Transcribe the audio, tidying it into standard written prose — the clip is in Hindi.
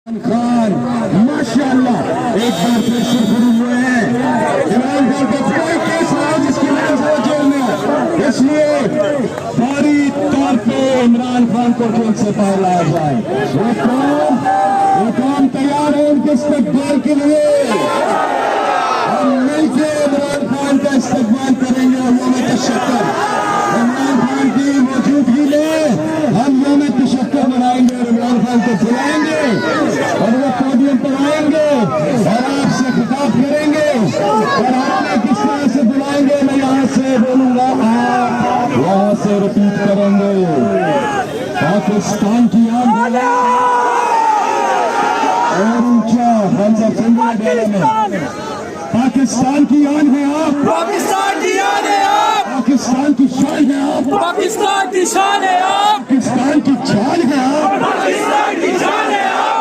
खान माशाअल्लाह एक बार फिर से शुरू हुए हैं। इमरान खान का कोई केस है जिसकी वजह से जेल में है, इसलिए फौरी तौर पे इमरान खान को जेल से बाहर लाया जाए। वो कौन तैयार है उनके इस्तकबाल के लिए? हम मिलकर इमरान खान का इस्तकबाल करेंगे और यौम तशक्कुर इमरान खान की मौजूदगी में हम यौम तशक्कुर मनाएंगे और इमरान खान को बुलाएंगे और वो पोडियम पर आएंगे और आपसे खिताब करेंगे और आपने किस तरह से बुलाएंगे मैं यहाँ से बोलूंगा, आप यहाँ से रिपीट करेंगे। पाकिस्तान की आन और ऊंचा पाकिस्तान की आन है आप, पाकिस्तान की आन है आप, पाकिस्तान की शान है आप, पाकिस्तान की शान है आप, पाकिस्तान की जान है आप, पाकिस्तान की जान है आप।